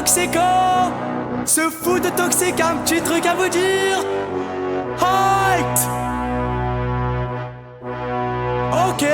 Toxico. Ce fou de toxique a un petit truc à vous dire. Height. Ok.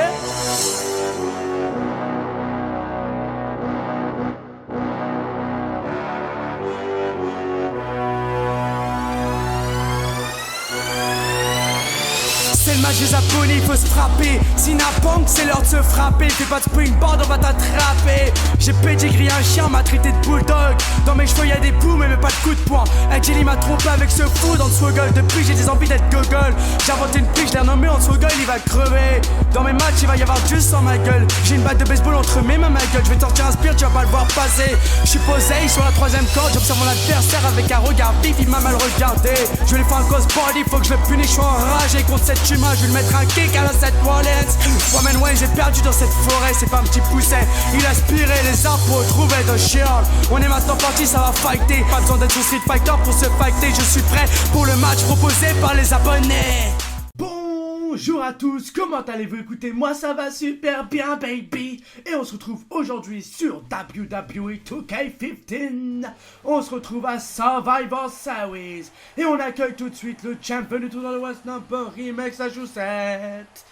C'est le match des Japonais, il faut se frapper. Sinapong, c'est l'heure de se frapper. Fais pas de springboard, on va t'attraper. J'ai pedigree, un chien m'a traité de bulldog. Dans mes cheveux y'a des poux, mais pas de coups de poing. Jelly m'a trompé avec ce fou dans le swoggle. Depuis j'ai des envies d'être gogol. J'ai inventé une pige, je l'ai renommé en swoggle, il va crever. Dans mes matchs, il va y avoir du sang ma gueule. J'ai une batte de baseball entre mes mains, ma gueule. Je vais te sortir un spear, tu vas pas le voir passer. Je suis posé sur la troisième corde, j'observe mon adversaire avec un regard vif, il m'a mal regardé. Je vais lui faire un cause body, faut que je le punisse, je suis enragé contre cette humain. Je vais lui mettre un kick à la 7 Wallens. Woman Wayne, j'ai perdu dans cette forêt, c'est pas un petit pousset. Il a aspiré les arbres pour trouver de shield. On est maintenant parti, ça va fighter. Pas besoin d'être sur Street Fighter pour se fighter. Je suis prêt pour le match proposé par les abonnés. Bonjour à tous, comment allez-vous? Écoutez, moi ça va super bien baby. Et on se retrouve aujourd'hui sur WWE 2K15. On se retrouve à Survivor Series. Et on accueille tout de suite le champion du tour dans le West Newbury, Massachusetts,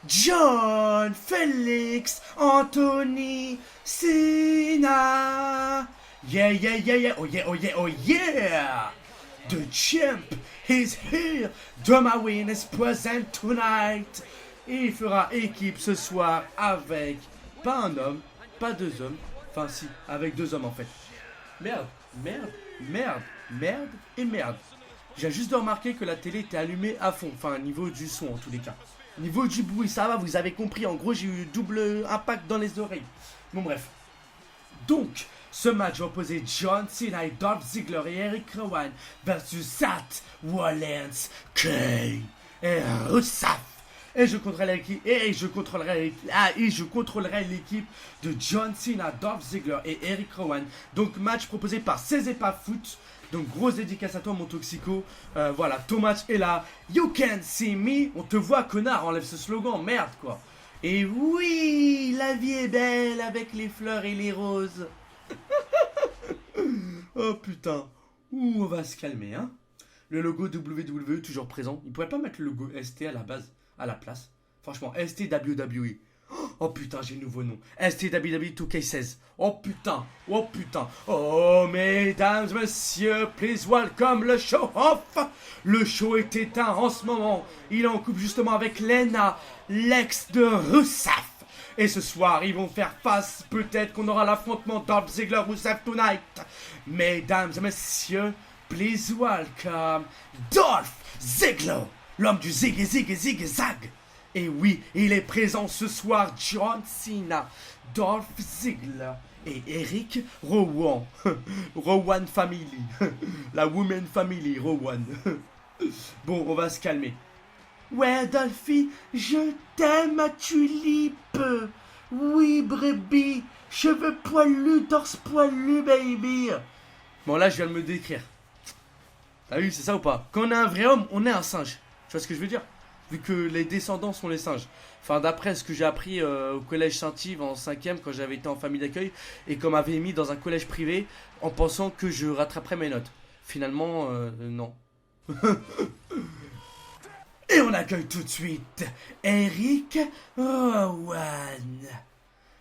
John Felix Anthony Cena. Yeah, yeah, yeah, yeah, oh yeah, oh yeah, oh yeah. The champ is here. Doma Win is present tonight. Et il fera équipe ce soir avec, pas un homme, pas deux hommes. Enfin si, avec deux hommes en fait. Merde, merde, merde, merde et merde. J'ai juste de remarquer que la télé était allumée à fond. Enfin, au niveau du son en tous les cas. Au niveau du bruit, ça va, vous avez compris. En gros, j'ai eu double impact dans les oreilles. Bon bref. Donc, ce match va opposer John Cena et Dolph Ziggler et Eric Rowan versus Seth Rollins, Kane et Rusev. Et je contrôlerai l'équipe de John Cena, Dolph Ziggler et Eric Rowan. Donc match proposé par C'est pas foot. Donc grosse dédicace à toi mon Toxico. Voilà, ton match est là. You can see me. On te voit connard, enlève ce slogan, merde quoi. Et oui, la vie est belle avec les fleurs et les roses. Oh putain. Ouh, on va se calmer hein. Le logo WWE toujours présent. Il pourrait pas mettre le logo ST à la base, à la place. Franchement, ST WWE. Oh putain, j'ai le nouveau nom. ST WWE 2K16. Oh putain, oh putain. Oh mesdames, messieurs, please welcome le show off. Le show est éteint en ce moment. Il est en couple justement avec Lena, l'ex de Rusev. Et ce soir, ils vont faire face. Peut-être qu'on aura l'affrontement Dolph Ziggler-Rusev tonight. Mesdames et messieurs, please welcome Dolph Ziggler, l'homme du zig et zig et zig et zag. Et oui, il est présent ce soir, John Cena, Dolph Ziggler et Eric Rowan. Rowan Family. La Woman Family, Rowan. Bon, on va se calmer. Ouais, Dolphy, je t'aime, ma tulipe. Oui, brebis, cheveux poilus, torse poilu, baby. Bon, là, je viens de me décrire. T'as vu, c'est ça ou pas? Quand on est un vrai homme, on est un singe. Tu vois ce que je veux dire? Vu que les descendants sont les singes. Enfin, d'après ce que j'ai appris au collège Saint-Yves en 5e, quand j'avais été en famille d'accueil, et qu'on m'avait mis dans un collège privé en pensant que je rattraperais mes notes. Finalement, non. Et on accueille tout de suite Eric Rowan.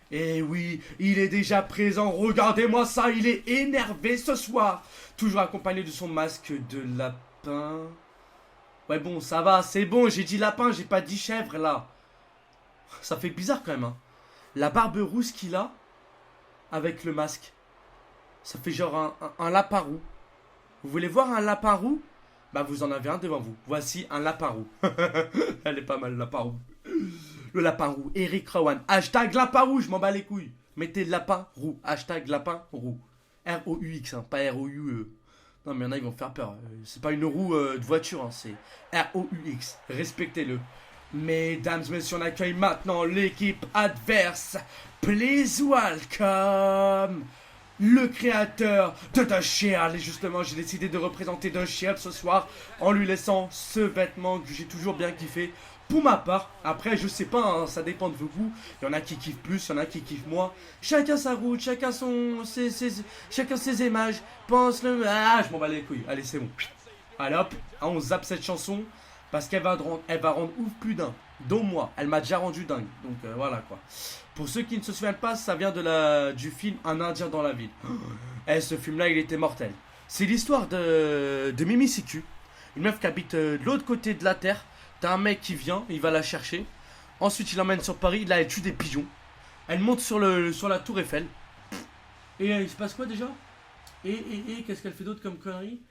Et oui, il est déjà présent. Regardez-moi ça, il est énervé ce soir. Toujours accompagné de son masque de lapin. Ouais bon, ça va, c'est bon, j'ai dit lapin, j'ai pas dit chèvre là. Ça fait bizarre quand même hein. La barbe rousse qu'il a avec le masque, ça fait genre un lapin roux. Vous voulez voir un lapin roux? Bah vous en avez un devant vous. Voici un lapin roux. Elle est pas mal, le lapin roux. Le lapin roux, Eric Rowan. Hashtag lapin roux, je m'en bats les couilles. Mettez lapin roux. Hashtag lapin roux. R-O-U-X, hein, pas R-O-U-E. Non mais il y en a, ils vont faire peur. C'est pas une roue de voiture, hein, c'est R-O-U-X. Respectez-le. Mesdames et messieurs, on accueille maintenant l'équipe adverse. Please welcome le créateur de The Shield. Et justement, j'ai décidé de représenter The Shield ce soir en lui laissant ce vêtement que j'ai toujours bien kiffé. Pour ma part, après je sais pas, hein, ça dépend de vos goûts. Il y en a qui kiffent plus, il y en a qui kiffent moins. Chacun sa route, chacun ses images. Pense le... Ah, je m'en bats les couilles. Allez, c'est bon. Allez hop, ah, on zappe cette chanson. Parce elle va rendre ouf plus d'un. Dont moi, elle m'a déjà rendu dingue. Donc voilà quoi. Pour ceux qui ne se souviennent pas, ça vient du film Un Indien dans la ville. Eh, ce film-là, il était mortel. C'est l'histoire de Mimi Siku, une meuf qui habite de l'autre côté de la terre. T'as un mec qui vient, il va la chercher. Ensuite, il l'emmène sur Paris. Là, elle tue des pigeons. Elle monte sur la tour Eiffel. Et il se passe quoi déjà? Et qu'est-ce qu'elle fait d'autre comme connerie?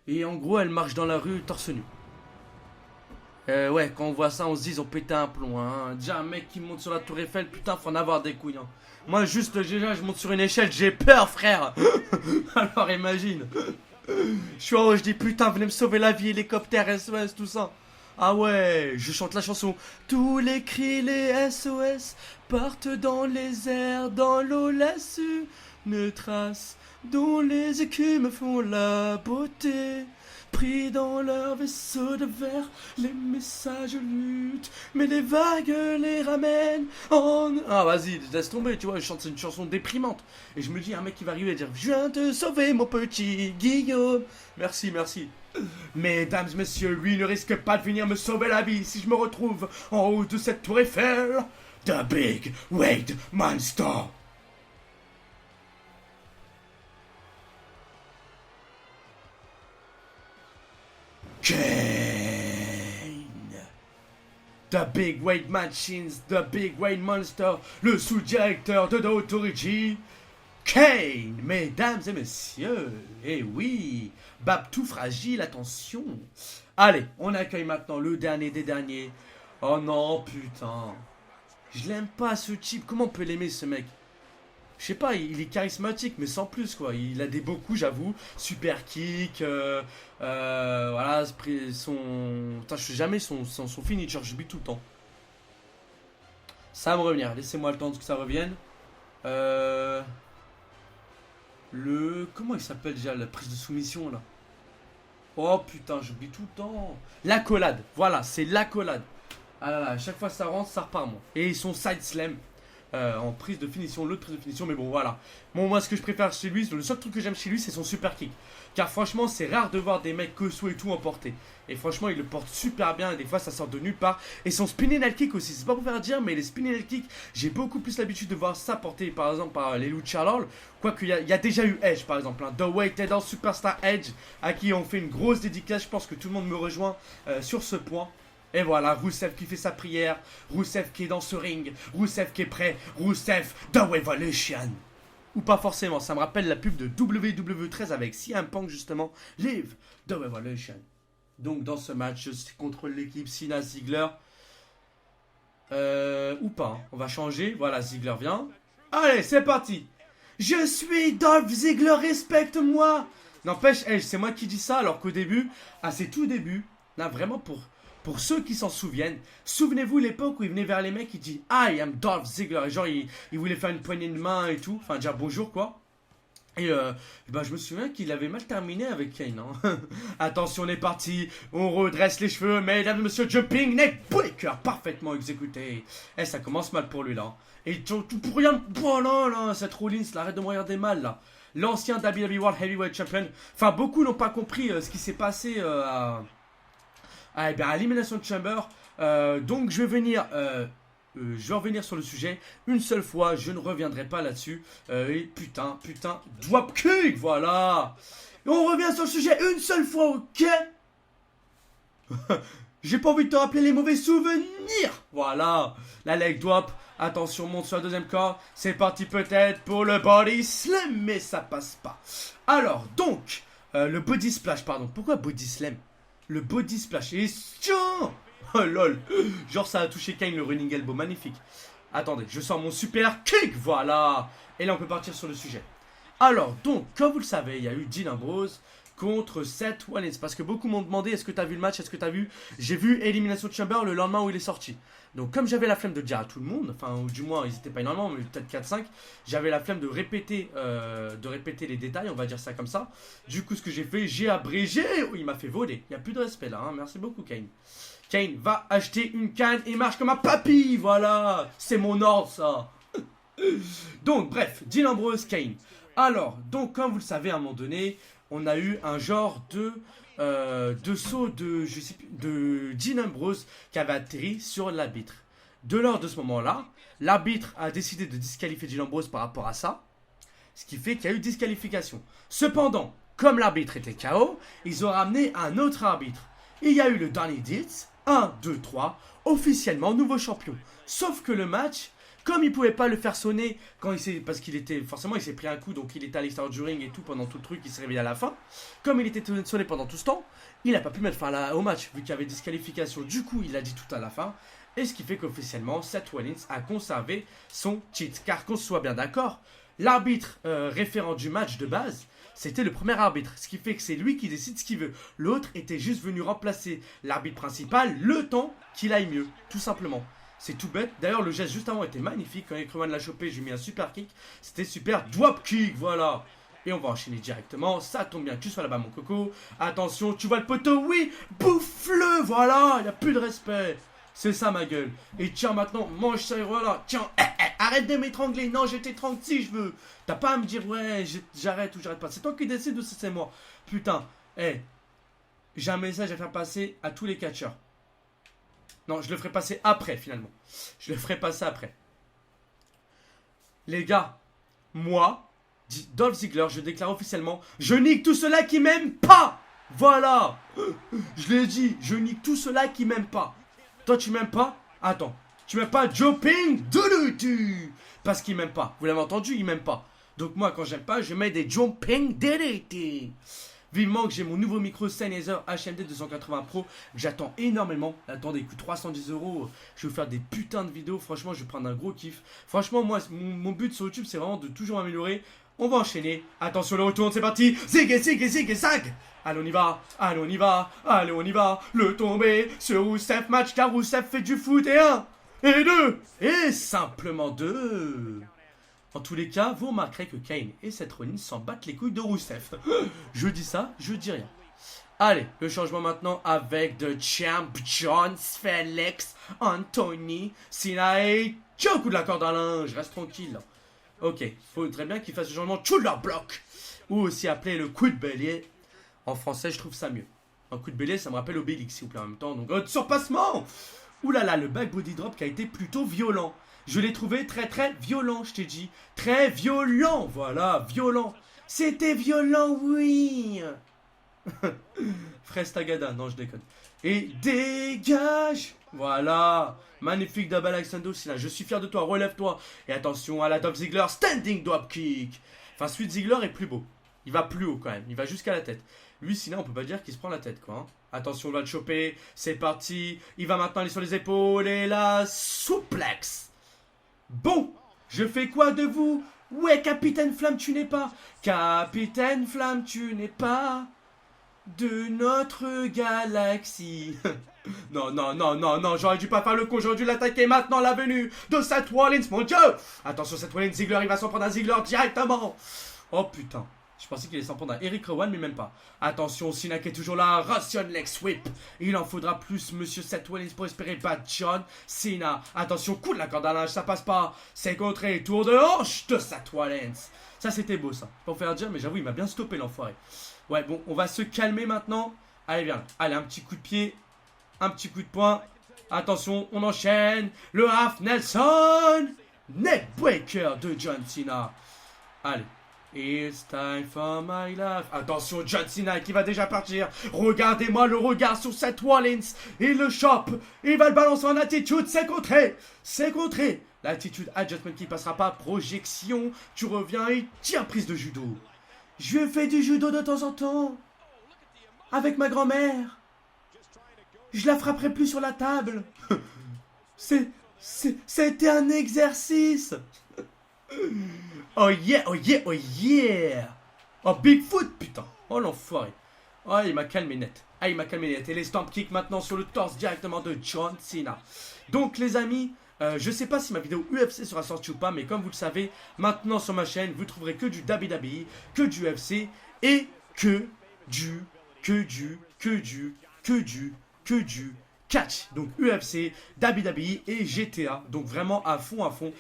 Et en gros, elle marche dans la rue torse nu. Ouais, quand on voit ça, on se dit, ils ont pété un plomb. Hein. Déjà, un mec qui monte sur la tour Eiffel, putain, faut en avoir des couilles. Hein. Moi, juste, déjà, je monte sur une échelle, j'ai peur, frère. Alors, imagine. Je suis en haut, je dis, putain, venez me sauver la vie, hélicoptère, SOS, tout ça. Ah ouais, je chante la chanson. Tous les cris, les SOS partent dans les airs, dans l'eau laisse une trace, dont les écumes font la beauté. Pris dans leur vaisseau de verre, les messages luttent, mais les vagues les ramènent en... Ah vas-y, laisse tomber, tu vois, je chante une chanson déprimante. Et je me dis, un mec qui va arriver et dire, je viens te sauver mon petit Guillaume. Merci, merci. Mesdames, messieurs, lui ne risque pas de venir me sauver la vie si je me retrouve en haut de cette tour Eiffel. The Big Weight Monster. Kane. The Big Weight Machines, The Big Weight Monster, le sous-directeur de Authority, Kane, mesdames et messieurs. Eh oui, Bab tout fragile, attention. Allez, on accueille maintenant le dernier des derniers. Oh non, putain. Je l'aime pas ce type, comment on peut l'aimer ce mec? Je sais pas, il est charismatique, mais sans plus quoi. Il a des beaux coups, j'avoue. Super kick, voilà, son... Putain, je sais jamais son finisher, je bute tout le temps. Ça va me revenir, laissez-moi le temps que ça revienne. Comment il s'appelle déjà, la prise de soumission là? Oh putain, j'oublie tout le temps. L'accolade, voilà, c'est l'accolade. Ah là là, à chaque fois ça rentre, ça repart moi. Et son side slam. En prise de finition, l'autre prise de finition, mais bon voilà. Bon, moi ce que je préfère chez lui, le seul truc que j'aime chez lui, c'est son super kick. Car franchement, c'est rare de voir des mecs costaud et tout emporter. Et franchement, il le porte super bien, et des fois ça sort de nulle part. Et son spinning head kick aussi, c'est pas pour faire dire, mais les spinning head kick, j'ai beaucoup plus l'habitude de voir ça porté par exemple par les Lucha Lol. Quoique, il y a déjà eu Edge par exemple, hein, The Weighted Superstar Edge, à qui on fait une grosse dédicace. Je pense que tout le monde me rejoint sur ce point. Et voilà, Rusev qui fait sa prière, Rusev qui est dans ce ring, Rusev qui est prêt, Rusev, The Revolution. Ou pas forcément, ça me rappelle la pub de WWE13 avec CM Punk justement, Live The Revolution. Donc dans ce match, c'est contre l'équipe Cena Ziggler. Ou pas, hein. On va changer, voilà, Ziggler vient. Allez, c'est parti. Je suis Dolph Ziggler, respecte-moi. N'empêche, c'est moi qui dis ça alors qu'au début, à ses tout débuts, là vraiment pour ceux qui s'en souviennent, souvenez-vous l'époque où il venait vers les mecs, il dit I am Dolph Ziggler. Et genre, il voulait faire une poignée de main et tout. Enfin, dire bonjour quoi. Et je me souviens qu'il avait mal terminé avec Kane. Hein. Attention, on est parti. On redresse les cheveux. Mesdames et messieurs, jumping neck breaker. Parfaitement exécuté. Et ça commence mal pour lui là. Et tout pour rien. Oh là là, cette Rollins, là, arrête de me regarder mal là. L'ancien WWE World Heavyweight Champion. Enfin, beaucoup n'ont pas compris ce qui s'est passé à l'Elimination Chamber. Donc je vais revenir sur le sujet une seule fois, je ne reviendrai pas là-dessus. Et putain, drop kick, voilà. Et on revient sur le sujet une seule fois, ok? J'ai pas envie de te rappeler les mauvais souvenirs. Voilà, la leg drop. Attention, monte sur la deuxième corde. C'est parti peut-être pour le body slam, mais ça passe pas. Alors, donc, le body splash, pardon. Pourquoi body slam? Le body splash. Et tiens! Oh lol. Genre ça a touché Kane, le running elbow. Magnifique. Attendez, je sors mon super kick. Voilà. Et là on peut partir sur le sujet. Alors donc, comme vous le savez, il y a eu Dean Ambrose contre Seth Rollins. Parce que beaucoup m'ont demandé, est-ce que tu as vu le match, est-ce que tu as vu? J'ai vu Elimination Chamber le lendemain où il est sorti. Donc comme j'avais la flemme de dire à tout le monde, enfin ou du moins ils n'étaient pas énormément, mais peut-être 4-5, j'avais la flemme de répéter les détails, on va dire ça comme ça. Du coup ce que j'ai fait, j'ai abrégé. Oh, il m'a fait voler, il n'y a plus de respect là, hein. Merci beaucoup Kane. Kane va acheter une canne et marche comme un papy, voilà, c'est mon ordre ça. Donc bref, Dean Ambrose, Kane. Alors, donc comme vous le savez à un moment donné, on a eu un genre de saut de, je sais plus, de Dean Ambrose qui avait atterri sur l'arbitre. De lors de ce moment-là, l'arbitre a décidé de disqualifier Dean Ambrose par rapport à ça, ce qui fait qu'il y a eu disqualification. Cependant, comme l'arbitre était KO, ils ont ramené un autre arbitre. Il y a eu le dernier dit, 1, 2, 3, officiellement nouveau champion. Sauf que le match, comme il pouvait pas le faire sonner quand parce qu'il était forcément il s'est pris un coup, donc il était à l'extérieur du ring et tout pendant tout le truc, il s'est réveillé à la fin. Comme il était sonné pendant tout ce temps, il n'a pas pu mettre fin au match vu qu'il y avait disqualification. Du coup, il a dit tout à la fin, et ce qui fait qu'officiellement Seth Rollins a conservé son titre. Car qu'on soit bien d'accord, l'arbitre référent du match de base, c'était le premier arbitre, ce qui fait que c'est lui qui décide ce qu'il veut. L'autre était juste venu remplacer l'arbitre principal le temps qu'il aille mieux, tout simplement. C'est tout bête. D'ailleurs, le geste juste avant était magnifique. Quand Ekroman l'a chopé, j'ai mis un super kick. C'était super drop kick, voilà. Et on va enchaîner directement. Ça tombe bien que tu sois là-bas, mon coco. Attention, tu vois le poteau, oui. Bouffe-le, voilà. Il n'y a plus de respect. C'est ça, ma gueule. Et tiens, maintenant, mange ça, et voilà. Tiens, arrête de m'étrangler. Non, je t'étrangle si je veux. T'as pas à me dire, ouais, j'arrête ou j'arrête pas. C'est toi qui décides ou c'est moi. Putain, j'ai un message à faire passer à tous les catcheurs. Non, je le ferai passer après, finalement. Je le ferai passer après. Les gars, moi, dit Dolph Ziggler, je déclare officiellement, je nique tout cela qui m'aime pas. Voilà. Je l'ai dit, je nique tout cela qui m'aime pas. Toi, tu m'aimes pas? Attends. Tu m'aimes pas Joe Ping? Parce qu'il m'aime pas. Vous l'avez entendu, il m'aime pas. Donc moi, quand j'aime pas, je mets des Joe Ping. Vivement que j'ai mon nouveau micro Sennheiser HMD 280 Pro que j'attends énormément. Attendez, il coûte 310 €. Je vais vous faire des putains de vidéos. Franchement, je vais prendre un gros kiff. Franchement, moi, mon but sur YouTube, c'est vraiment de toujours améliorer. On va enchaîner. Attention, le retour, c'est parti. Zig et zig et zig et zag. Allez, on y va. Allez, on y va. Allez, on y va. Le tombé sur Rousseff match car Rousseff fait du foot. Et 1, et 2, et simplement 2. En tous les cas, vous remarquerez que Kane et Seth Rollins s'en battent les couilles de Rousseff. Je dis ça, je dis rien. Allez, le changement maintenant avec The Champions, Félix, Anthony, Cena et tiens, coup de la corde à linge, reste tranquille. Ok, faudrait bien qu'il fasse le changement tout leur bloc. Ou aussi appelé le coup de bélier. En français, je trouve ça mieux. Un coup de bélier, ça me rappelle Obélix, s'il vous plaît, en même temps. Donc, surpassement. Ouh là là, le back body drop qui a été plutôt violent. Je l'ai trouvé très très violent, je t'ai dit. Très violent, voilà, violent. C'était violent, oui. Frestagada, non je déconne. Et dégage. Voilà. Magnifique double Alexander Sina. Je suis fier de toi, relève-toi. Et attention à la Dolph Ziggler, standing drop kick. Enfin, celui de Ziggler est plus beau. Il va plus haut quand même, il va jusqu'à la tête. Lui, Sina, on peut pas dire qu'il se prend la tête, quoi. Hein. Attention, on va le choper. C'est parti. Il va maintenant aller sur les épaules. Et la souplex. Bon, je fais quoi de vous? Ouais, Capitaine Flamme, tu n'es pas. Capitaine Flamme, tu n'es pas de notre galaxie. Non, non, non, non, non, j'aurais dû pas faire le con, j'aurais dû l'attaquer maintenant, la venue de Seth Rollins, mon Dieu. Attention, Seth Rollins, Ziggler, il va s'en prendre un Ziggler directement. Oh putain. Je pensais qu'il allait s'en prendre à Eric Rowan, mais même pas. Attention, Cena qui est toujours là. Ration leg sweep. Il en faudra plus, monsieur Seth Rollins, pour espérer battre John Cena. Attention, coup de la corde à linge, ça passe pas. C'est contré, tour de hanche de Seth Rollins. Ça, c'était beau, ça. Pour faire dire, mais j'avoue, il m'a bien stoppé, l'enfoiré. Ouais, bon, on va se calmer maintenant. Allez, viens. Allez, un petit coup de pied. Un petit coup de poing. Attention, on enchaîne. Le half Nelson. Neckbreaker de John Cena. Allez. It's time for my life. Attention, John Cena qui va déjà partir. Regardez-moi le regard sur Seth Rollins. Il le chope. Il va le balancer en attitude. C'est contré. C'est contré. L'attitude adjustment qui passera pas. Projection. Tu reviens et tiens, prise de judo. Je fais du judo de temps en temps. Avec ma grand-mère. Je la frapperai plus sur la table. C'était un exercice. Oh yeah, oh yeah, oh yeah. Oh Bigfoot, putain. Oh l'enfoiré. Oh, il m'a calmé net. Ah, il m'a calmé net. Et les stomp kicks maintenant sur le torse directement de John Cena. Donc, les amis, je sais pas si ma vidéo UFC sera sortie ou pas, mais comme vous le savez, maintenant sur ma chaîne, vous trouverez que du WWE, que du UFC et que du catch. Donc UFC, WWE et GTA. Donc vraiment à fond, à fond.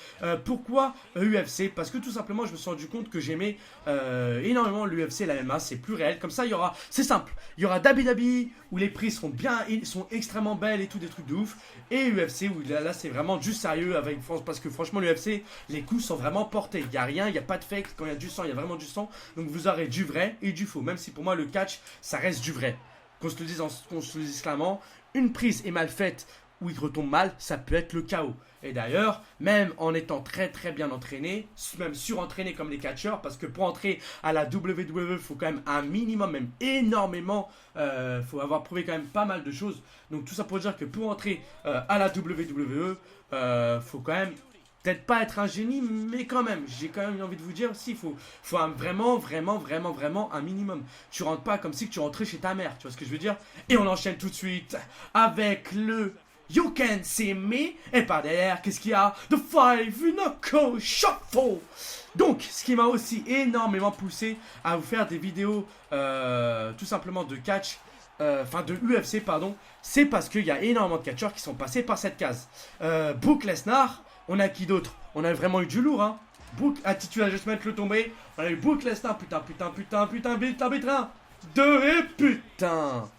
Pourquoi UFC? Parce que tout simplement, je me suis rendu compte que j'aimais énormément l'UFC et la MMA. C'est plus réel. Comme ça, il y aura, c'est simple. Il y aura WWE où les prix seront bien, ils sont extrêmement belles et tout, des trucs de ouf. Et UFC où là c'est vraiment du sérieux avec parce que franchement l'UFC, les coups sont vraiment portés. Il n'y a rien, il n'y a pas de fake. Quand il y a du sang, il y a vraiment du sang. Donc vous aurez du vrai et du faux. Même si pour moi le catch, ça reste du vrai. Qu'on se le dise clairement, une prise est mal faite ou il retombe mal, ça peut être le chaos. Et d'ailleurs, même en étant très très bien entraîné, même surentraîné comme les catcheurs, parce que pour entrer à la WWE, il faut quand même un minimum, même énormément, faut avoir prouvé quand même pas mal de choses. Donc tout ça pour dire que pour entrer à la WWE, faut quand même peut-être pas être un génie, mais quand même, j'ai quand même envie de vous dire, si, faut vraiment un minimum. Tu rentres pas comme si tu rentrais chez ta mère, tu vois ce que je veux dire? Et on enchaîne tout de suite avec le You Can See Me. Et par derrière, qu'est-ce qu'il y a? The Five Knuckle Shuffle. Donc, ce qui m'a aussi énormément poussé à vous faire des vidéos tout simplement de catch, enfin de UFC, pardon, c'est parce qu'il y a énormément de catcheurs qui sont passés par cette case. Brock Lesnar. On a qui d'autre? On a vraiment eu du lourd, hein. Brook, attitude adjustment, le tombé. On a eu Brook Lesnar, putain, de et putain.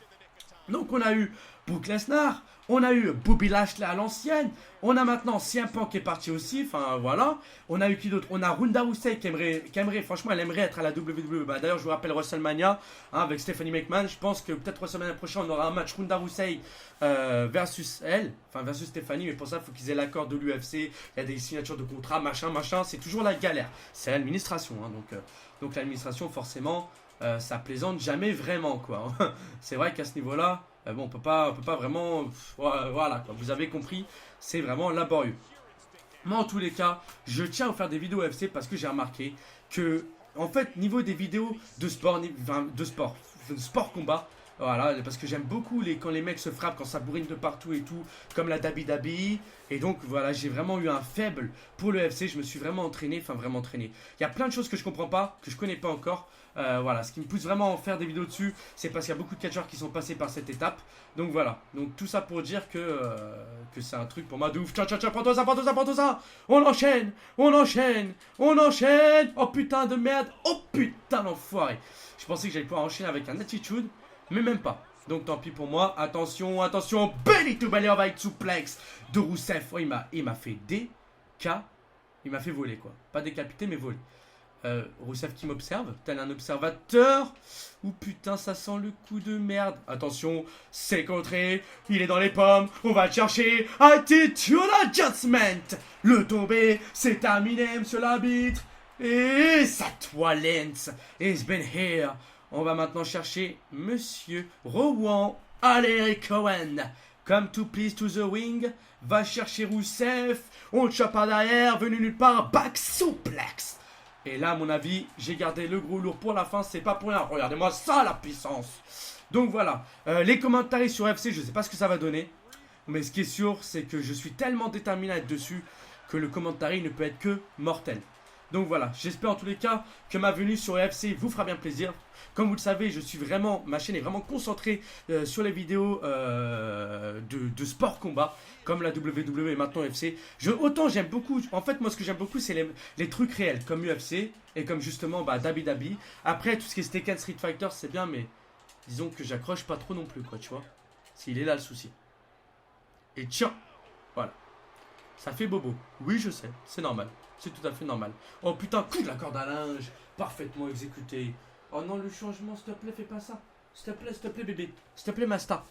Donc on a eu Brook Lesnar, on a eu Bobby Lashley à l'ancienne, on a maintenant CM Punk qui est parti aussi, enfin voilà. On a eu qui d'autre? On a Ronda Rousey qui aimerait, franchement elle aimerait être à la WWE. Bah, d'ailleurs je vous rappelle WrestleMania hein, avec Stephanie McMahon. Je pense que peut-être WrestleMania prochaine on aura un match Ronda Rousey versus elle, enfin versus Stephanie. Mais pour ça il faut qu'ils aient l'accord de l'UFC. Il y a des signatures de contrats, machin, c'est toujours la galère. C'est l'administration, hein, donc l'administration forcément ça plaisante jamais vraiment quoi. C'est vrai qu'à ce niveau-là, bon, on peut pas vraiment, voilà quoi. Vous avez compris, c'est vraiment laborieux. Moi en tous les cas, je tiens à vous faire des vidéos UFC parce que j'ai remarqué que en fait niveau des vidéos de sport, sport combat. Voilà, parce que j'aime beaucoup quand les mecs se frappent, quand ça bourrine de partout et tout, comme la WWE. Et donc voilà, j'ai vraiment eu un faible pour le UFC. Je me suis vraiment entraîné, enfin vraiment entraîné. Il y a plein de choses que je comprends pas, que je connais pas encore. Voilà, ce qui me pousse vraiment à en faire des vidéos dessus, c'est parce qu'il y a beaucoup de catcheurs qui sont passés par cette étape. Donc voilà, donc tout ça pour dire que c'est un truc pour moi de ouf. Tiens, prends-toi ça. On enchaîne. Oh putain de merde, oh putain d'enfoiré. Je pensais que j'allais pouvoir enchaîner avec un attitude. Mais même pas. Donc tant pis pour moi. Attention. Belly to belly over suplex de Rousseff. Oh, il m'a fait il m'a fait voler quoi. Pas décapiter mais voler. Rousseff qui m'observe. Tel un observateur. Ou putain ça sent le coup de merde. Attention. C'est contré. Il est dans les pommes. On va le chercher. Attitude adjustment. Le tombé. C'est terminé monsieur l'arbitre. Et sa toilette. It's been here. On va maintenant chercher Monsieur Rowan. Allez, Cohen. Come to please to the wing. Va chercher Rousseff. On le chope par derrière. Venu nulle part. Back suplex. Et là, à mon avis, j'ai gardé le gros lourd pour la fin. C'est pas pour rien. Regardez-moi ça, la puissance. Donc voilà. Les commentaires sur FC, je sais pas ce que ça va donner. Mais ce qui est sûr, c'est que je suis tellement déterminé à être dessus que le commentaire ne peut être que mortel. Donc voilà, j'espère en tous les cas que ma venue sur UFC vous fera bien plaisir. Comme vous le savez, ma chaîne est vraiment concentrée sur les vidéos de sport combat, comme la WWE et maintenant UFC. Autant j'aime beaucoup, en fait moi ce que j'aime beaucoup c'est les trucs réels, comme UFC et comme justement WWE. Après tout ce qui est Tekken, Street Fighter c'est bien, mais disons que j'accroche pas trop non plus quoi, tu vois. S'il est là le souci. Et tiens, voilà. Ça fait bobo. Oui je sais, c'est normal. C'est tout à fait normal. Oh putain, coup de la corde à linge. Parfaitement exécuté. Oh non, le changement, s'il te plaît, fais pas ça. S'il te plaît, bébé. S'il te plaît, Masta.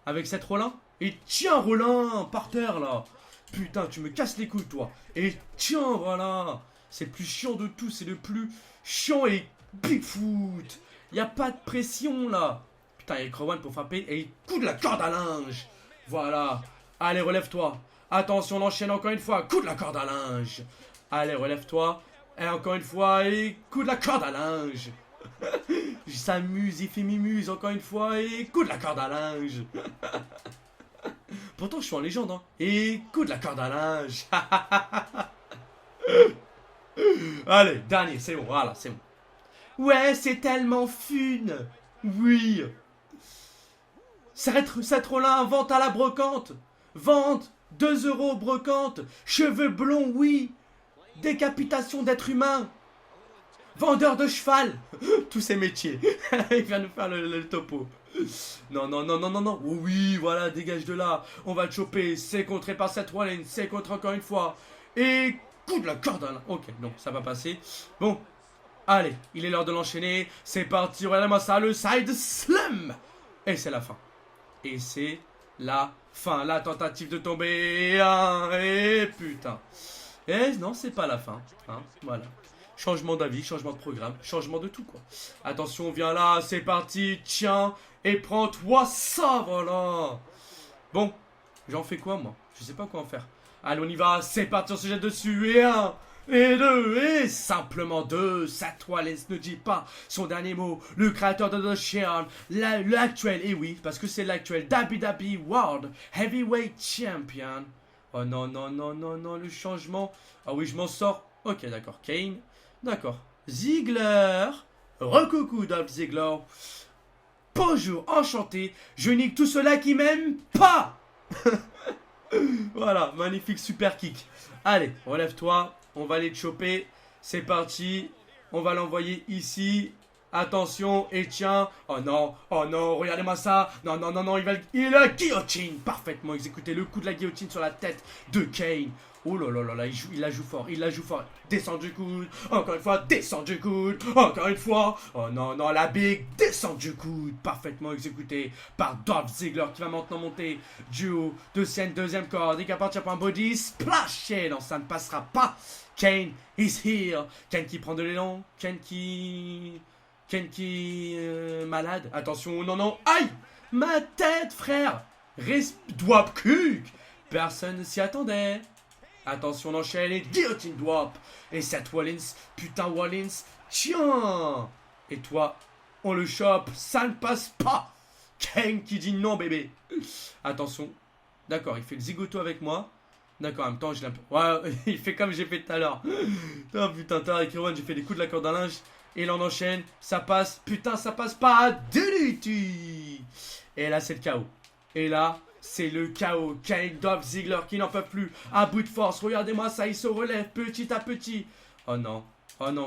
Avec cette Rollin. Et tiens, Rollin, par terre, là. Putain, tu me casses les couilles, toi. Et tiens, voilà. C'est le plus chiant de tout. C'est le plus chiant et Bigfoot. Y a pas de pression, là. Putain, il y a Crowan pour frapper. Et coup de la corde à linge. Voilà. Allez, relève-toi. Attention, on enchaîne encore une fois. Coup de la corde à linge. Allez, relève-toi. Et encore une fois, et coup de la corde à linge. Il s'amuse, il fait mimuse encore une fois et coup de la corde à linge. Pourtant je suis en légende hein. Et coup de la corde à linge. Allez, dernier, c'est bon, voilà, c'est bon. Ouais, c'est tellement fun. Oui. Cette Rollin, vente à la brocante. Vente, 2 € brocante. Cheveux blonds, oui. Décapitation d'être humain. Vendeur de cheval. Tous ces métiers. Il vient nous faire le topo. Non, non, non, non, non, non. Oh oui, voilà, dégage de là. On va te choper. C'est contré par cette Rollin. C'est contre encore une fois. Et coup de la corde. Ok, non, ça va passer. Bon. Allez, il est l'heure de l'enchaîner. C'est parti, regardez-moi ça, le side slam. Et c'est la fin. Et c'est la fin. La tentative de tomber. Et putain. Et non, c'est pas la fin. Hein, voilà. Changement d'avis, changement de programme, changement de tout quoi. Attention, viens là, c'est parti. Tiens, et prends-toi ça, voilà. Bon, j'en fais quoi moi? Je sais pas quoi en faire. Allez, on y va, c'est parti, on se jette dessus. Et 1, et 2, et simplement 2. Seth Rollins ne dit pas son dernier mot. Le créateur de The Shield, l'actuel, et oui, parce que c'est l'actuel WWE World Heavyweight Champion. Oh non, non, non, non, non, le changement. Ah oui, je m'en sors. Ok, d'accord, Kane. D'accord. Ziggler. Recoucou Dolph Ziggler. Bonjour, enchanté. Je nique tout cela qui m'aime pas. Voilà, magnifique super kick. Allez, relève-toi. On va aller te choper. C'est parti. On va l'envoyer ici. Attention, et tiens. Oh non, regardez-moi ça. Non, non, non, non, il a guillotine. Parfaitement exécuté le coup de la guillotine sur la tête de Kane. Oh là là là là, il la joue fort, il la joue fort. Descend du coude, encore une fois, descend du coude, encore une fois. Oh non, non, la big, descend du coude. Parfaitement exécuté par Dolph Ziggler qui va maintenant monter du haut de scène, deuxième corde. Et qui appartient pour un body splash. Et non, ça ne passera pas. Kane is here. Kane qui prend de l'élan. Kane qui malade. Attention, non, non. Aïe! Ma tête, frère! Dwap Kuk! Personne ne s'y attendait. Attention, on enchaîne et guillotine Dwap. Et Seth Rollins, putain Rollins, tiens! Et toi, on le chope, ça ne passe pas! Kane qui dit non, bébé. Attention. D'accord, il fait le zigoto avec moi. D'accord, en même temps, je l'ai un peu... Ouais, il fait comme j'ai fait tout à l'heure. Oh putain, t'as avec Rowan, j'ai fait des coups de la corde à linge. Et là on enchaîne, ça passe, putain ça passe pas, DDT. Et là c'est le chaos. Et là c'est le chaos. Kane, Dolph Ziggler qui n'en peut plus, à bout de force, regardez-moi ça, il se relève petit à petit. Oh non,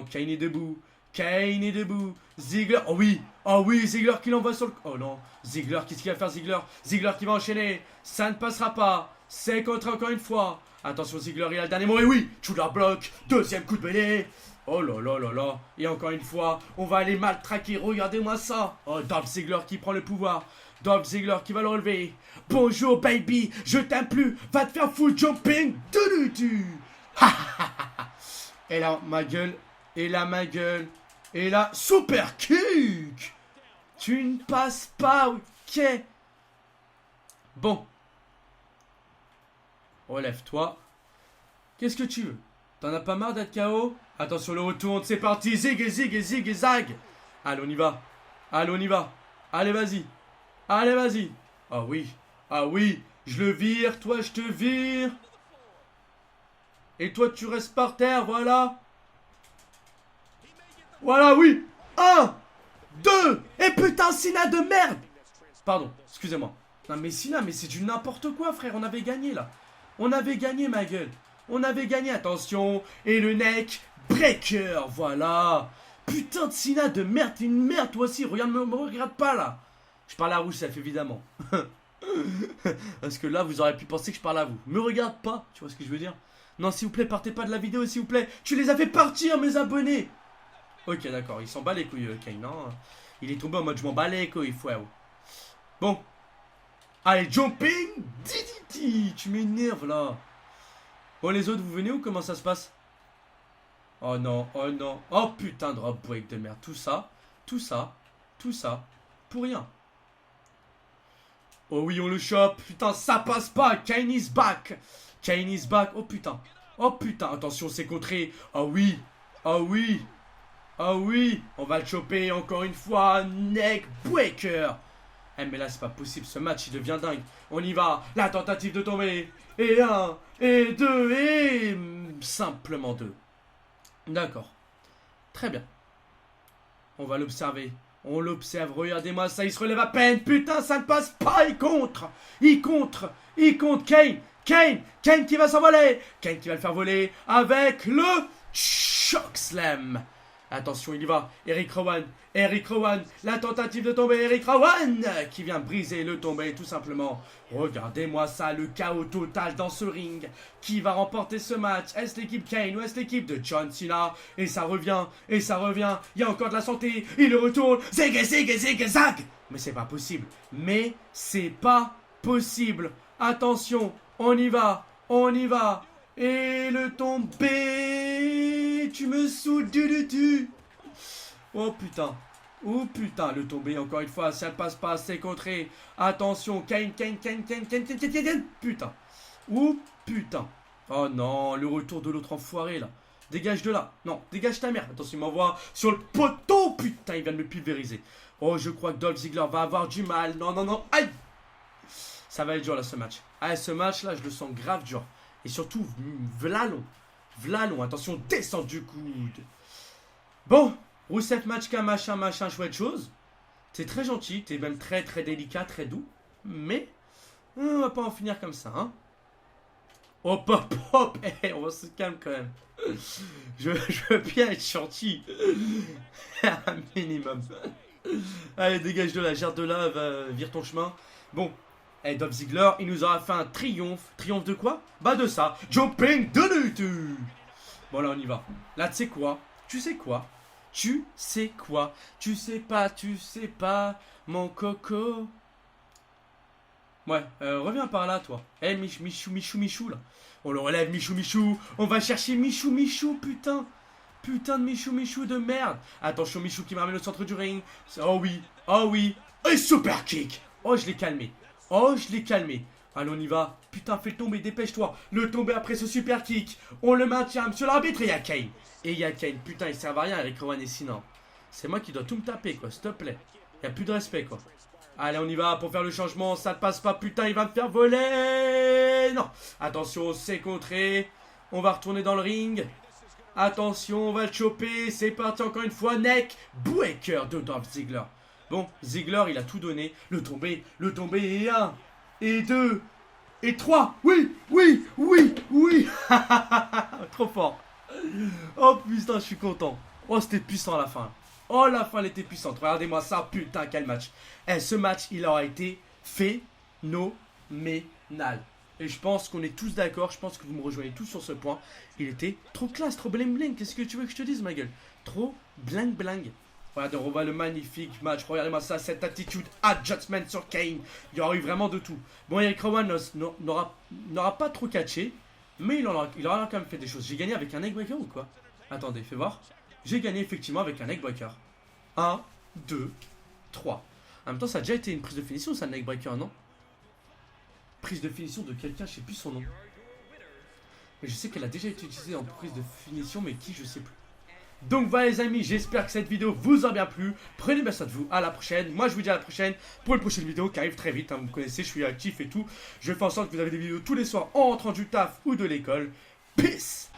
Kane est debout. Kane est debout. Ziggler, oh oui, Ziggler qui l'envoie sur le... Oh non, Ziggler, qu'est-ce qu'il va faire Ziggler? Ziggler qui va enchaîner, ça ne passera pas. C'est contre encore une fois. Attention Ziggler, il a le dernier mot, et oui, Tudor bloc, deuxième coup de mêlée. Oh là là là là. Et encore une fois, on va aller mal traquer. Regardez-moi ça. Oh, Dolph Ziggler qui prend le pouvoir. Dolph Ziggler qui va le relever. Bonjour baby, je t'aime plus. Va te faire full jumping. Et là, ma gueule. Et là, ma gueule. Et là, super kick. Tu ne passes pas. Ok. Bon. Relève-toi. Qu'est-ce que tu veux? T'en as pas marre d'être KO? Attention, le retourne, c'est parti. Zig et zig et zig et zag. Allez, on y va. Allez, on y va. Allez, vas-y. Allez, vas-y. Ah oui. Ah oui. Je le vire, toi, je te vire. Et toi, tu restes par terre, voilà. Voilà, oui. 1, 2. Et putain, Cena de merde. Pardon, excusez-moi. Non, mais Cena, mais c'est du n'importe quoi, frère. On avait gagné, là. On avait gagné, ma gueule. On avait gagné, attention. Et le neck breaker, voilà. Putain de Cena de merde, t'es une merde toi aussi. Regarde, me regarde pas là. Je parle à Rousseff, évidemment. Parce que là, vous auriez pu penser que je parle à vous. Me regarde pas, tu vois ce que je veux dire? Non, s'il vous plaît, partez pas de la vidéo, s'il vous plaît. Tu les as fait partir, mes abonnés. Ok, d'accord, il s'en bat les couilles, Kane, non? Il est tombé en mode je m'en bats les couilles, frère. Bon. Allez, jumping DDT. Tu m'énerves là. Bon, les autres, vous venez ou comment ça se passe? Oh non, oh non. Oh putain, drop break de merde. Tout ça, pour rien. Oh oui, on le chope. Putain, ça passe pas. Kane is back. Kane is back. Oh putain. Oh putain, attention, c'est contré. Oh oui. Oh oui. Ah oui, on va le choper encore une fois. Neckbreaker. Eh mais là c'est pas possible, ce match il devient dingue. On y va, la tentative de tomber. Et un, et deux, et simplement deux. D'accord, très bien. On va l'observer. On l'observe, regardez-moi ça, il se relève à peine. Putain, ça ne passe pas, il contre. Il contre, il contre. Kane qui va s'envoler. Kane qui va le faire voler avec le Chokeslam. Attention, il y va. Eric Rowan, la tentative de tomber. Eric Rowan qui vient briser le tombé, tout simplement. Regardez-moi ça, le chaos total dans ce ring. Qui va remporter ce match? Est-ce l'équipe Kane ou est-ce l'équipe de John Cena? Et ça revient. Il y a encore de la santé. Il retourne. Zag. Mais c'est pas possible. Attention, on y va. Et le tombé. Tu me saoules du. Oh putain, le tombé encore une fois, ça ne passe pas, c'est contré. Attention, Kane. Putain. Oh putain. Oh non, le retour de l'autre enfoiré là. Dégage de là. Non, dégage ta mère. Attention, il m'envoie sur le poteau. Putain, il vient de me pulvériser. Oh, je crois que Dolph Ziggler va avoir du mal. Non. Aïe. Ça va être dur là ce match. Ah, ce match là, je le sens grave dur. Et surtout, v'là long. Attention, descend du coude. Bon, Rousseff Matchka, machin, chouette chose. T'es très gentil, t'es même très délicat, très doux. Mais, on va pas en finir comme ça, hein. Hop, on va se calmer quand même. Je veux bien être gentil. Un minimum. Allez, dégage de la gerbe de là, vire ton chemin. Bon. Dolph Ziggler, il nous aura fait un triomphe. Triomphe de quoi? Bah de ça. Jumping de lutte. Bon là on y va. Là tu sais quoi? Tu sais pas, mon coco. Ouais, reviens par là toi. Michou là. On le relève Michou. On va chercher Michou, putain. Putain de Michou de merde. Attention Michou qui me ramène au centre du ring. Oh oui. Et super kick. Oh je l'ai calmé. Allez, on y va. Putain, fais le tomber, dépêche-toi. Le tomber après ce super kick. On le maintient, monsieur l'arbitre. Et il y a Kane. Putain, il sert à rien, Eric Rowan et Cena. C'est moi qui dois tout me taper, quoi. S'il te plaît. Il n'y a plus de respect, quoi. Allez, on y va pour faire le changement. Ça ne passe pas. Putain, il va me faire voler. Non. Attention, c'est contré. On va retourner dans le ring. Attention, on va le choper. C'est parti encore une fois. Neckbreaker de Dolph Ziggler. Bon, Ziggler, il a tout donné. Le tombé et 1, et 2, et 3. Oui. Trop fort. Oh putain, je suis content. Oh, c'était puissant à la fin. Oh, la fin, elle était puissante. Regardez-moi ça, putain, quel match. Ce match, il aura été phénoménal. Et je pense qu'on est tous d'accord. Je pense que vous me rejoignez tous sur ce point. Il était trop classe, trop bling. Qu'est-ce que tu veux que je te dise, ma gueule? Trop bling. Regardez, on revoit le magnifique match. Regardez-moi ça, cette attitude adjustment sur Kane. Il y aura eu vraiment de tout. Bon, Eric Rowan n'aura pas trop catché, mais il aura quand même fait des choses. J'ai gagné avec un neckbreaker ou quoi? Attendez, fais voir. J'ai gagné effectivement avec un neckbreaker. 1, 2, 3. En même temps, ça a déjà été une prise de finition, ça, un neckbreaker, non? Prise de finition de quelqu'un, je sais plus son nom. Mais je sais qu'elle a déjà été utilisée en prise de finition, mais qui, je sais plus. Donc voilà les amis, j'espère que cette vidéo vous a bien plu. Prenez bien soin de vous, à la prochaine. Moi je vous dis à la prochaine pour une prochaine vidéo qui arrive très vite, hein. Vous me connaissez, je suis actif et tout. Je fais en sorte que vous avez des vidéos tous les soirs en rentrant du taf ou de l'école. Peace.